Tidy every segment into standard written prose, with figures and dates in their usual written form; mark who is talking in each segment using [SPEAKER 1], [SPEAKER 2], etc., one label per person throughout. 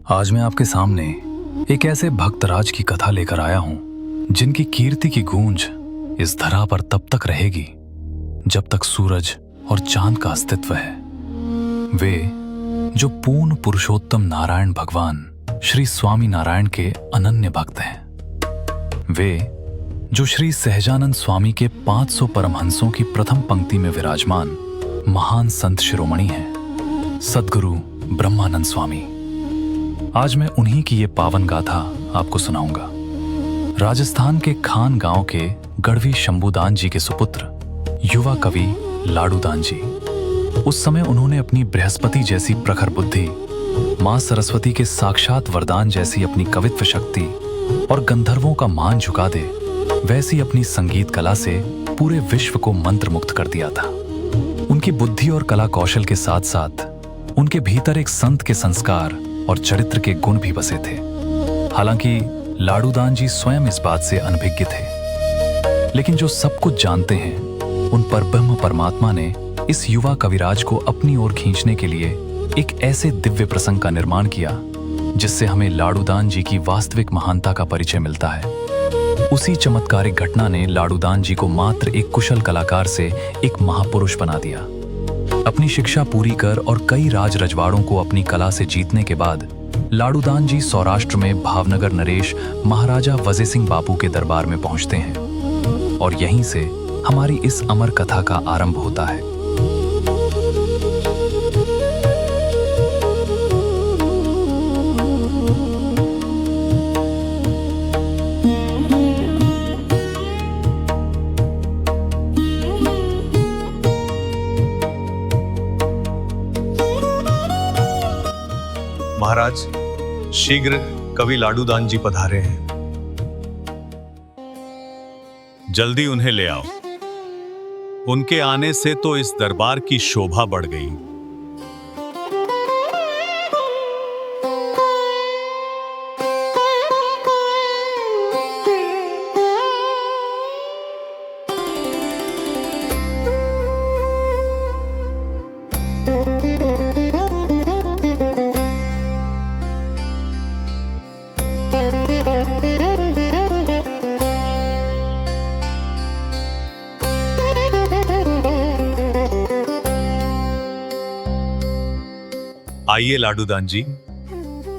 [SPEAKER 1] आज मैं आपके सामने एक ऐसे भक्तराज की कथा लेकर आया हूं जिनकी कीर्ति की गूंज इस धरा पर तब तक रहेगी जब तक सूरज और चांद का अस्तित्व है। वे जो पूर्ण पुरुषोत्तम नारायण भगवान श्री स्वामी नारायण के अनन्य भक्त हैं। वे जो श्री सहजानंद स्वामी के 500 परमहंसों की प्रथम पंक्ति में विराजमान महान संत शिरोमणि हैं, सद्गुरु ब्रह्मानंद स्वामी। आज मैं उन्हीं की ये पावन गाथा आपको सुनाऊंगा। राजस्थान के खान गांव के गढ़वी शंभुदान जी के सुपुत्र युवा कवि लाडूदान जी। उस समय उन्होंने अपनी बृहस्पति जैसी प्रखर बुद्धि, मां सरस्वती के साक्षात वरदान जैसी अपनी कवित्व शक्ति और गंधर्वों का मान झुका दे वैसी अपनी संगीत कला से पूरे विश्व को मंत्रमुग्ध कर दिया था। उनकी बुद्धि और कला कौशल के साथ साथ उनके भीतर एक संत के संस्कार और चरित्र के गुण भी बसे थे। हालांकि लाडूदान जी स्वयं इस बात से अनभिज्ञ थे, लेकिन जो सब कुछ जानते हैं उन पर ब्रह्म परमात्मा ने इस युवा कविराज को अपनी ओर खींचने के लिए एक ऐसे दिव्य प्रसंग का निर्माण किया जिससे हमें लाडूदान जी की वास्तविक महानता का परिचय मिलता है। उसी चमत्कारिक घटना ने लाडूदान जी को मात्र एक कुशल कलाकार से एक महापुरुष बना दिया। अपनी शिक्षा पूरी कर और कई राज रजवाड़ों को अपनी कला से जीतने के बाद लाडूदान जी सौराष्ट्र में भावनगर नरेश महाराजा वज़े सिंह बापू के दरबार में पहुंचते हैं और यहीं से हमारी इस अमर कथा का आरंभ होता है।
[SPEAKER 2] महाराज, शीघ्र कवि लाडूदान जी पधारे हैं। जल्दी उन्हें ले आओ। उनके आने से तो इस दरबार की शोभा बढ़ गई। आइए लाडूदान जी,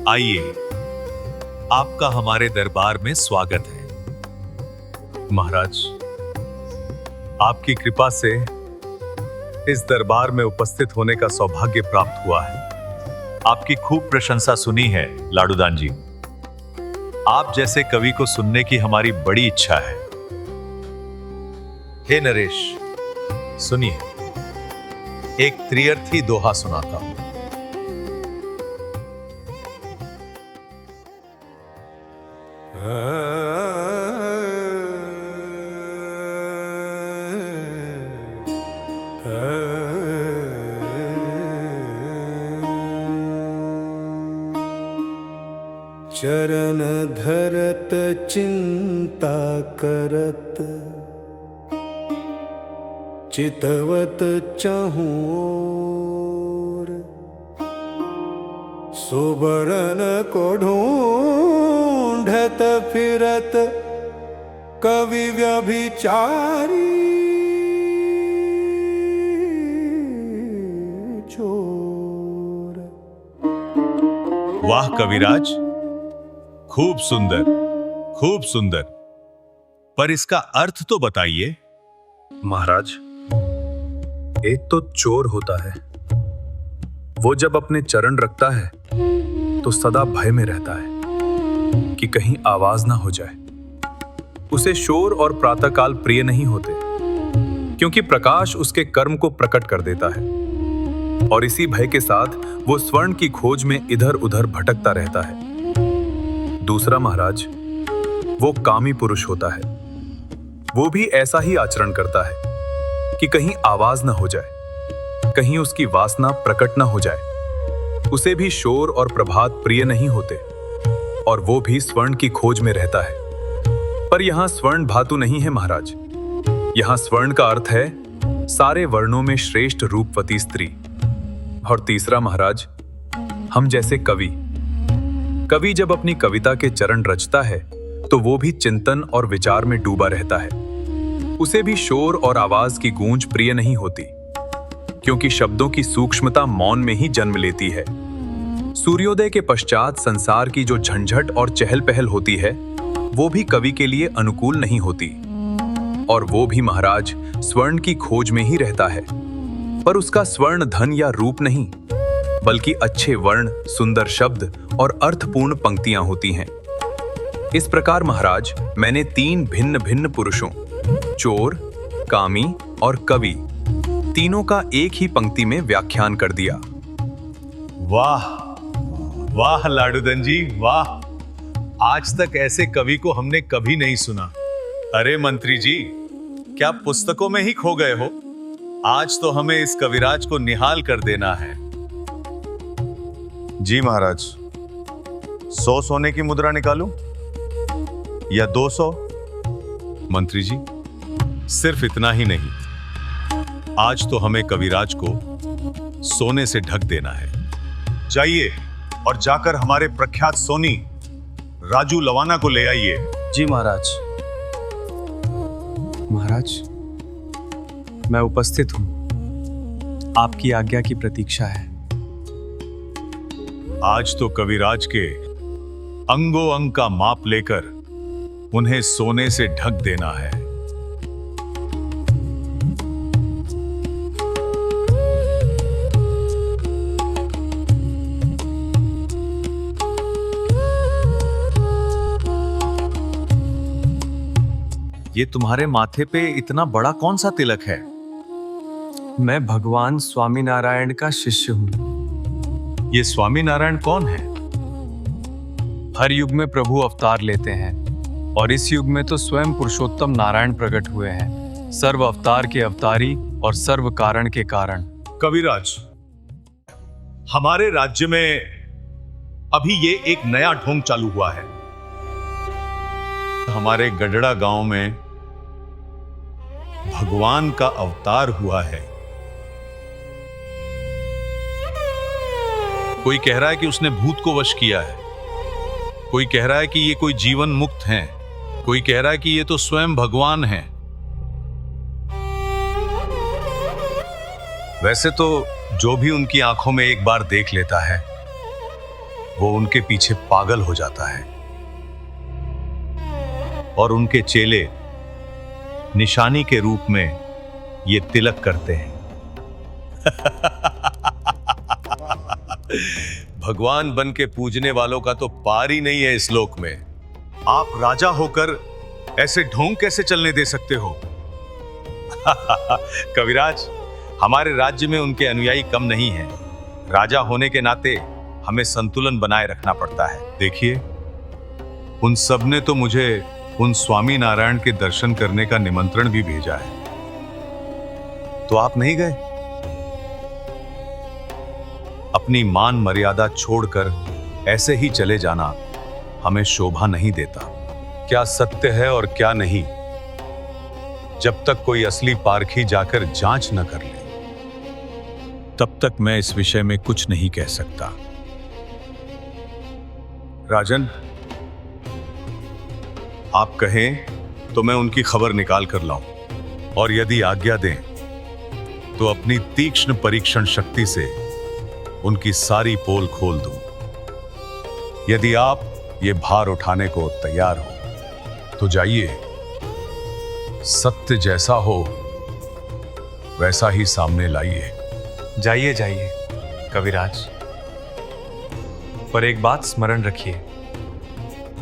[SPEAKER 2] आइए। आपका हमारे दरबार में स्वागत है। महाराज, आपकी कृपा से इस दरबार में उपस्थित होने का सौभाग्य प्राप्त हुआ है। आपकी खूब प्रशंसा सुनी है लाडूदान जी। आप जैसे कवि को सुनने की हमारी बड़ी इच्छा है। हे नरेश, सुनिए, एक त्रिअर्थी दोहा सुनाता हूं।
[SPEAKER 3] चरण धरत चिंता करत, चितवत चहूर, सुबरन को ढूंढत फिरत कवि व्यभिचारी चोर।
[SPEAKER 2] वाह कविराज, खूब सुंदर, खूब सुंदर। पर इसका अर्थ तो बताइए।
[SPEAKER 1] महाराज, एक तो चोर होता है, वो जब अपने चरण रखता है तो सदा भय में रहता है कि कहीं आवाज ना हो जाए। उसे शोर और प्रातःकाल प्रिय नहीं होते, क्योंकि प्रकाश उसके कर्म को प्रकट कर देता है और इसी भय के साथ वो स्वर्ण की खोज में इधर उधर भटकता रहता है। दूसरा महाराज, वो कामी पुरुष होता है। वो भी ऐसा ही आचरण करता है कि कहीं आवाज ना हो जाए, कहीं उसकी वासना प्रकट ना हो जाए। उसे भी शोर और प्रभात प्रिय नहीं होते और वो भी स्वर्ण की खोज में रहता है। पर यहां स्वर्ण धातु नहीं है महाराज। यहां स्वर्ण का अर्थ है सारे वर्णों में श्रेष्ठ रूपवती स्त्री। और तीसरा महाराज, हम जैसे कवि कवि जब अपनी कविता के चरण रचता है तो वो भी चिंतन और विचार में डूबा रहता है। उसे भी शोर और आवाज की गूंज प्रिय नहीं होती, क्योंकि शब्दों की सूक्ष्मता मौन में ही जन्म लेती है। सूर्योदय के पश्चात संसार की जो झंझट और चहल पहल होती है वो भी कवि के लिए अनुकूल नहीं होती, और वो भी महाराज स्वर्ण की खोज में ही रहता है। पर उसका स्वर्ण धन या रूप नहीं, बल्कि अच्छे वर्ण, सुंदर शब्द और अर्थपूर्ण पंक्तियां होती हैं। इस प्रकार महाराज मैंने 3 भिन्न भिन्न पुरुषों, चोर, कामी और कवि, तीनों का एक ही पंक्ति में व्याख्यान कर दिया।
[SPEAKER 2] वाह वाह लाडूदन जी, वाह! आज तक ऐसे कवि को हमने कभी नहीं सुना। अरे मंत्री जी, क्या पुस्तकों में ही खो गए हो? आज तो हमें इस कविराज को निहाल कर देना है।
[SPEAKER 4] जी महाराज, 100 सोने की मुद्रा निकालूं या 200?
[SPEAKER 2] मंत्री जी, सिर्फ इतना ही नहीं, आज तो हमें कविराज को सोने से ढक देना है। जाइए और जाकर हमारे प्रख्यात सोनी राजू लवाना को ले आइए।
[SPEAKER 5] जी महाराज। महाराज, मैं उपस्थित हूं। आपकी आज्ञा की प्रतीक्षा है।
[SPEAKER 2] आज तो कविराज के अंगों अंग का माप लेकर उन्हें सोने से ढक देना है। ये तुम्हारे माथे पे इतना बड़ा कौन सा तिलक है?
[SPEAKER 5] मैं भगवान स्वामीनारायण का शिष्य हूं।
[SPEAKER 2] ये स्वामीनारायण कौन है?
[SPEAKER 5] हर युग में प्रभु अवतार लेते हैं, और इस युग में तो स्वयं पुरुषोत्तम नारायण प्रकट हुए हैं, सर्व अवतार के अवतारी और सर्व कारण के कारण।
[SPEAKER 2] कविराज, हमारे राज्य में अभी ये एक नया ढोंग चालू हुआ है। हमारे गडड़ा गांव में भगवान का अवतार हुआ है। कोई कह रहा है कि उसने भूत को वश किया है, कोई कह रहा है कि ये कोई जीवन मुक्त हैं, कोई कह रहा है कि ये तो स्वयं भगवान हैं। वैसे तो जो भी उनकी आंखों में एक बार देख लेता है वो उनके पीछे पागल हो जाता है, और उनके चेले निशानी के रूप में ये तिलक करते हैं। भगवान बन के पूजने वालों का तो पार ही नहीं है इस लोक में। आप राजा होकर ऐसे ढोंग कैसे चलने दे सकते हो? कविराज, हमारे राज्य में उनके अनुयायी कम नहीं हैं। राजा होने के नाते हमें संतुलन बनाए रखना पड़ता है। देखिए, उन सब ने तो मुझे उन स्वामी नारायण के दर्शन करने का निमंत्रण भी भेजा है, तो आप नहीं गए? अपनी मान मर्यादा छोड़कर ऐसे ही चले जाना हमें शोभा नहीं देता। क्या सत्य है और क्या नहीं, जब तक कोई असली पारखी जाकर जांच न कर ले, तब तक मैं इस विषय में कुछ नहीं कह सकता। राजन, आप कहें तो मैं उनकी खबर निकाल कर लाऊं, और यदि आज्ञा दें तो अपनी तीक्ष्ण परीक्षण शक्ति से उनकी सारी पोल खोल दूं। यदि आप ये भार उठाने को तैयार हो तो जाइए, सत्य जैसा हो वैसा ही सामने लाइए।
[SPEAKER 5] जाइए जाइए कविराज, पर एक बात स्मरण रखिए,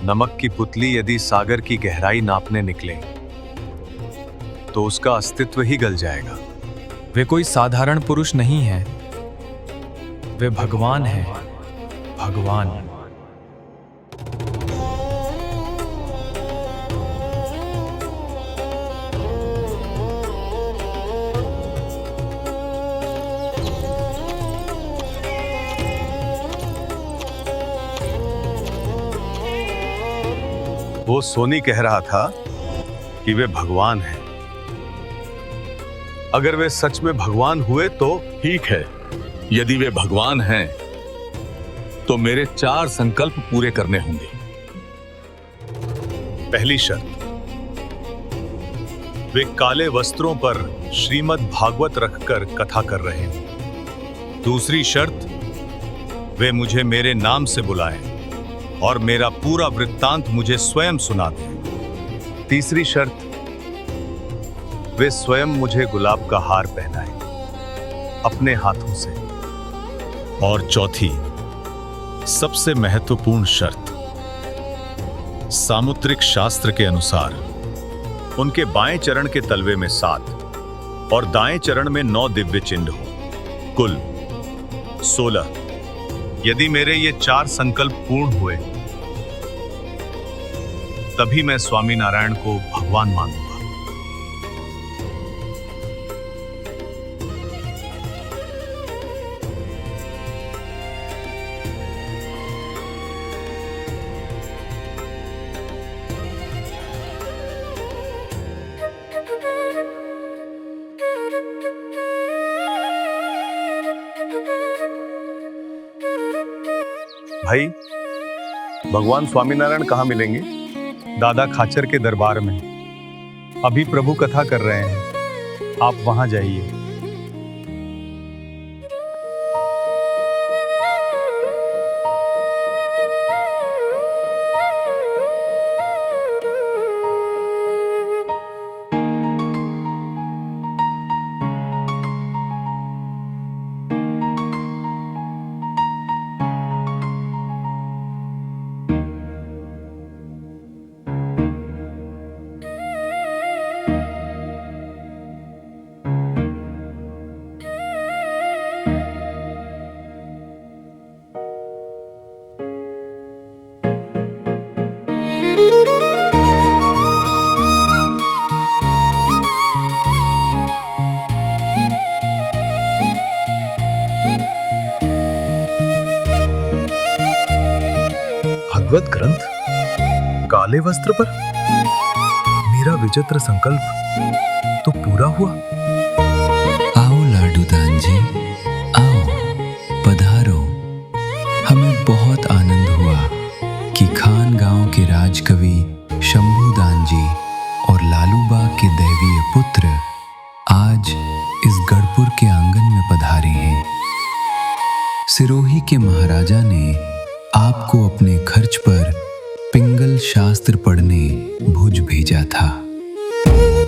[SPEAKER 2] नमक की पुतली यदि सागर की गहराई नापने निकले तो उसका अस्तित्व ही गल जाएगा।
[SPEAKER 5] वे कोई साधारण पुरुष नहीं है, वे भगवान हैं, भगवान।
[SPEAKER 2] वो सोनी कह रहा था कि वे भगवान हैं। अगर वे सच में भगवान हुए तो ठीक है। यदि वे भगवान हैं तो मेरे 4 संकल्प पूरे करने होंगे। पहली शर्त, वे काले वस्त्रों पर श्रीमद् भागवत रखकर कथा कर रहे हैं। दूसरी शर्त, वे मुझे मेरे नाम से बुलाएं और मेरा पूरा वृत्तांत मुझे स्वयं सुना दें। तीसरी शर्त, वे स्वयं मुझे गुलाब का हार पहनाएं अपने हाथों से। और चौथी, सबसे महत्वपूर्ण शर्त, सामुद्रिक शास्त्र के अनुसार उनके बाएं चरण के तलवे में 7 और दाएं चरण में 9 दिव्य चिन्ह हो, कुल 16। यदि मेरे ये 4 संकल्प पूर्ण हुए तभी मैं स्वामी नारायण को भगवान मानूंगा। भाई, भगवान स्वामीनारायण कहाँ मिलेंगे?
[SPEAKER 5] दादा खाचर के दरबार में अभी प्रभु कथा कर रहे हैं, आप वहां जाइए।
[SPEAKER 6] भगवत ग्रंथ काले वस्त्र पर? मेरा विचित्र संकल्प तो पूरा हुआ।
[SPEAKER 7] आओ लाडूदान जी, आओ, पधारो। हमें बहुत आनंद हुआ कि खान गांव के राजकवि शंभूदान जी और लालूबाग के दैवीय पुत्र आज इस गढ़पुर के आंगन में पधारे हैं। सिरोही के महाराजा ने आपको अपने खर्च पर पिंगल शास्त्र पढ़ने भुज भेजा था।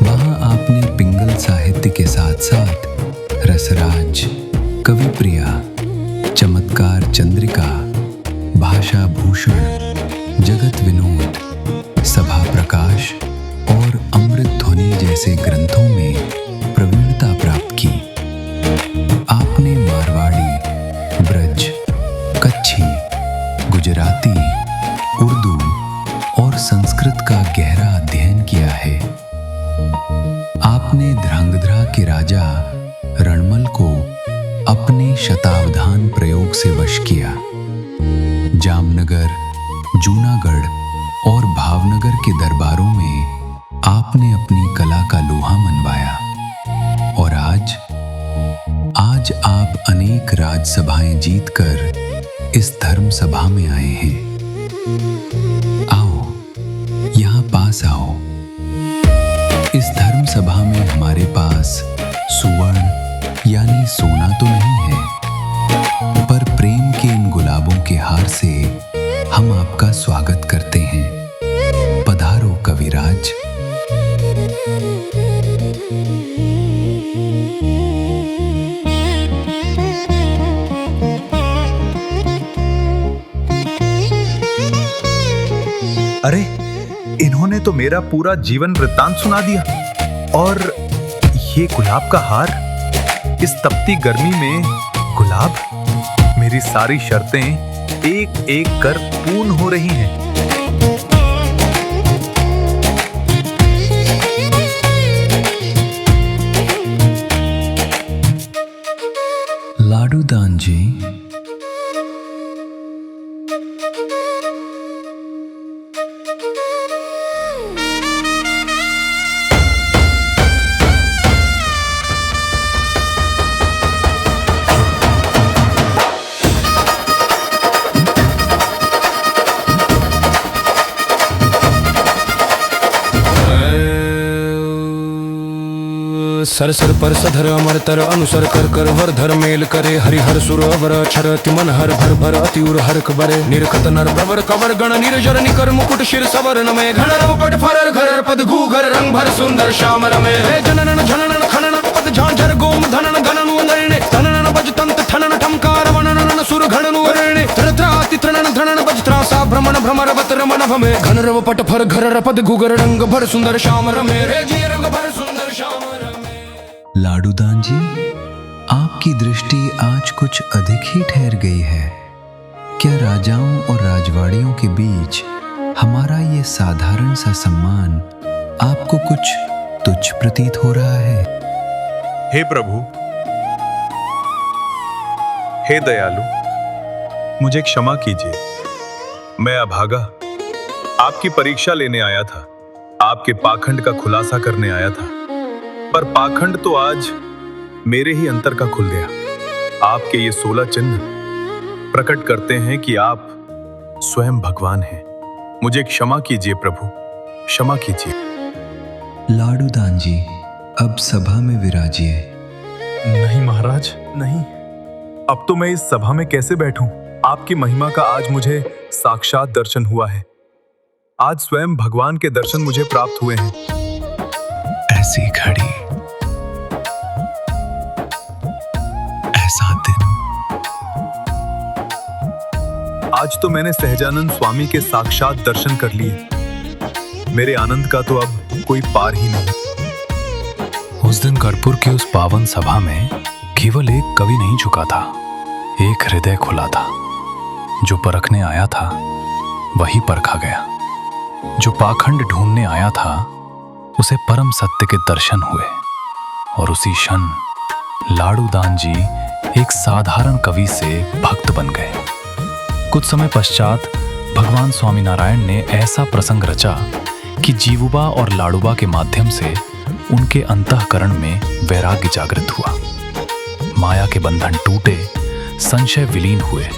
[SPEAKER 7] वहां आपने पिंगल साहित्य के साथ साथ रसराज, कविप्रिया, चमत्कार चंद्रिका, भाषा भूषण, जगत विनोद, सभा प्रकाश और अमृत ध्वनि जैसे ग्रंथों में प्रवीणता प्राप्त की। आपने मारवाड़ी, ब्रज, कच्छी, गुजराती, उर्दू और संस्कृत का गहरा अध्ययन किया है। आपने ध्रांगध्रा के राजा रणमल को अपने शतावधान प्रयोग से वश किया। जामनगर, जूनागढ़ और भावनगर के दरबारों में आपने अपनी कला का लोहा मनवाया। और आज आप अनेक राजसभाएं जीतकर इस धर्म सभा में आए हैं। आओ, यहाँ पास आओ। इस धर्म सभा में हमारे पास सुवर्ण यानी सोना तो नहीं है, पर प्रेम के इन गुलाबों के हार से हम आपका स्वागत करते हैं। पधारो कविराज।
[SPEAKER 6] अरे, इन्होंने तो मेरा पूरा जीवन वृत्तांत सुना दिया। और ये गुलाब का हार, इस तपती गर्मी में गुलाब। मेरी सारी शर्तें एक एक कर पूर्ण हो रही हैं।
[SPEAKER 7] लाडूदान जी,
[SPEAKER 3] सर सर पर सधर अमर तर अनुसर कर कर वर धर मेल करे हरिहर सुर अवर अक्षर तिमन हर भर भर अति उर हरक बरे निरखत नर प्रवर कवर गण निर्जर निकर मुकुट शिर सवर नमे घन रवपट फरर घर पद घूघर रंग भर सुंदर श्याम रमे हे जननन झननन खनन पद झांझर गोम धनन गणनु नरणे धननन बजतंत ठनन ठमकार वननन सुर घणनु वर्णे त्रत्राति त्रणन धनन बजत्रा सा भ्रमण भ्रमर बत रमन भमे घन रवपट फर घर पद घूघर रंग भर सुंदर श्याम रमे रे जी रंग भर सुंदर श्याम रमे।
[SPEAKER 7] लाडूदान जी, आपकी दृष्टि आज कुछ अधिक ही ठहर गई है। क्या राजाओं और राजवाड़ियों के बीच हमारा ये साधारण सा सम्मान आपको कुछ तुच्छ प्रतीत हो रहा है?
[SPEAKER 6] हे प्रभु, हे दयालु, मुझे क्षमा कीजिए। मैं अभागा आपकी परीक्षा लेने आया था, आपके पाखंड का खुलासा करने आया था, पर पाखंड तो आज मेरे ही अंतर का खुल गया। आपके ये 16 चिन्ह प्रकट करते हैं कि आप स्वयं भगवान हैं। मुझे क्षमा कीजिए प्रभु, क्षमा कीजिए।
[SPEAKER 7] लाडूदान जी, अब सभा में विराजिए।
[SPEAKER 6] नहीं महाराज, नहीं। अब तो मैं इस सभा में कैसे बैठूं? आपकी महिमा का आज मुझे साक्षात दर्शन हुआ है। आज स्वयं भगवान के दर्शन मुझे प्राप्त हुए हैं।
[SPEAKER 7] ऐसी घड़ी, ऐसा दिन।
[SPEAKER 6] आज तो मैंने सहजानंद स्वामी के साक्षात दर्शन कर लिए। मेरे आनंद का तो अब कोई पार ही नहीं।
[SPEAKER 1] उस दिन कर्पूर की उस पावन सभा में केवल एक कवि नहीं झुका था, एक हृदय खुला था। जो परखने आया था वही परखा गया। जो पाखंड ढूंढने आया था उसे परम सत्य के दर्शन हुए और उसी क्षण लाडूदान जी एक साधारण कवि से भक्त बन गए। कुछ समय पश्चात भगवान स्वामीनारायण ने ऐसा प्रसंग रचा कि जीवुबा और लाडूबा के माध्यम से उनके अंतःकरण में वैराग्य जागृत हुआ। माया के बंधन टूटे, संशय विलीन हुए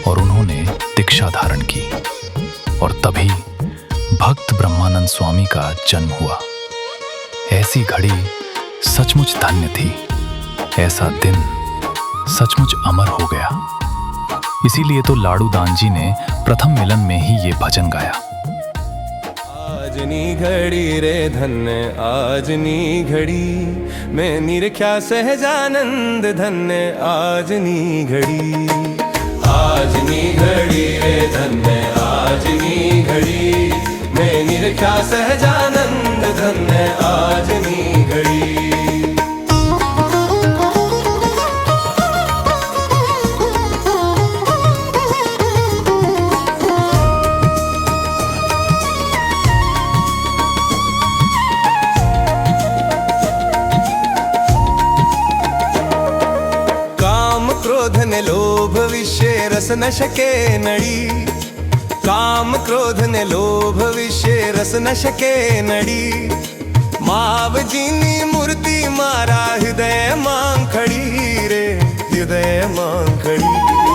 [SPEAKER 1] और उन्होंने दीक्षा धारण की और तभी भक्त ब्रह्मानंद स्वामी का जन्म हुआ। ऐसी घड़ी सचमुच धन्य थी, ऐसा दिन सचमुच अमर हो गया। इसीलिए तो लाडूदान जी ने प्रथम मिलन में ही ये भजन गाया।
[SPEAKER 3] आजनी घड़ी रे धन्य आजनी घड़ी, मैं निरख्या सहजानंद धन्य आजनी घड़ी। आजनी घड़ी रे धन्य आजनी घड़ी, मैं निरख्या सहजानंद धन्य आजनी घड़ी। क्रोध ने लोभ विषय रस न शके नड़ी, काम क्रोध ने लोभ विषय रस न शके नड़ी। माव जीनी मूर्ति मारा हृदय मांग खड़ी रे, हृदय मांग खड़ी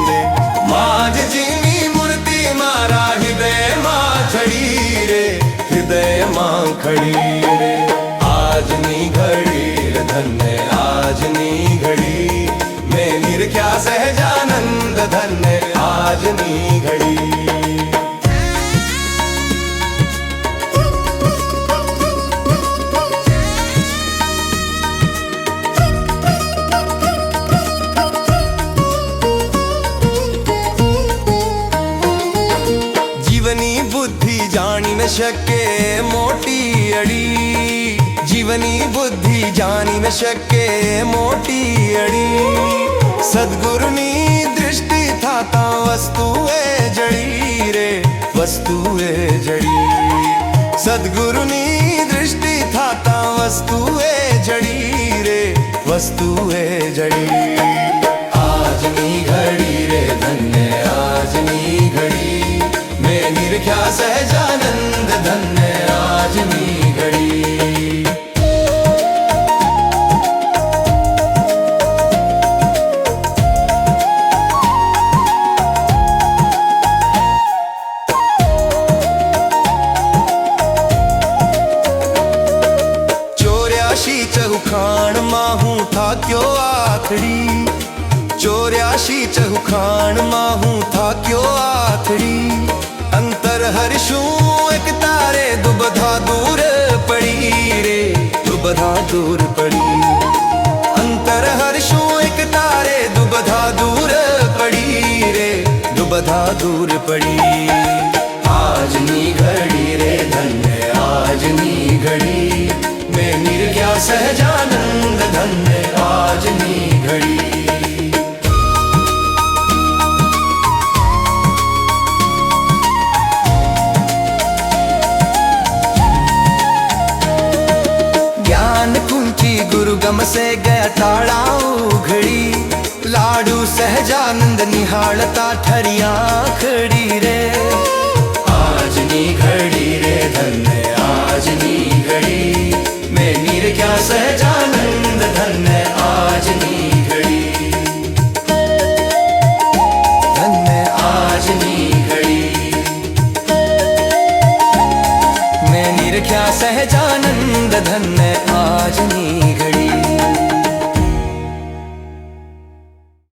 [SPEAKER 3] रे। माज जीनी मूर्ति मारा हृदय मां खड़ी रे, हृदय मांग खड़ी रे। आजनी घड़ी रे धन्य आजनी घड़ी, मैं निरख्या सहजानंद धन्य आजनी घड़ी। जीवनी बुद्धि जानी न शके मोटी अड़ी, जीवनी बुद्धि जानी न शके मोटी अड़ी। सद्गुरुनी दृष्टि थाता वस्तुए जड़ी रे, वस्तुए जड़ी। सद्गुरुनी दृष्टि थाता वस्तुए जड़ी रे, वस्तुए जड़ी। आजनी घड़ी रे धन्य आजनी घड़ी, मैं निरख्या सहजानंद धन्य आजनी घड़ी। चौरासी चौखान चहुखाण माहू था क्यों आखड़ी अंतर हर्षू एक तारे दुबधा दूर पड़ी रे दुबधा दूर पड़ी अंतर हर्षू एक तारे दुबधा दूर पड़ी रे दुबधा दूर पड़ी आज नी घड़ी रे धन्य आज नी घड़ी मैं निर्ज्ञा सहजानंद धन्य आज नी घड़ी गुरुगम से गया ताड़ा उघड़ी लाडू सहजानंद निहालता ठरिया खड़ी रे आज नी घड़ी रे धन्य आज नी घड़ी मैं निर्ज्ञा सहजानंद धन्य आज नी घड़ी धन्य आज नी घड़ी मैं निर्ज्ञा सहजानंद धन्य आज नी घड़ी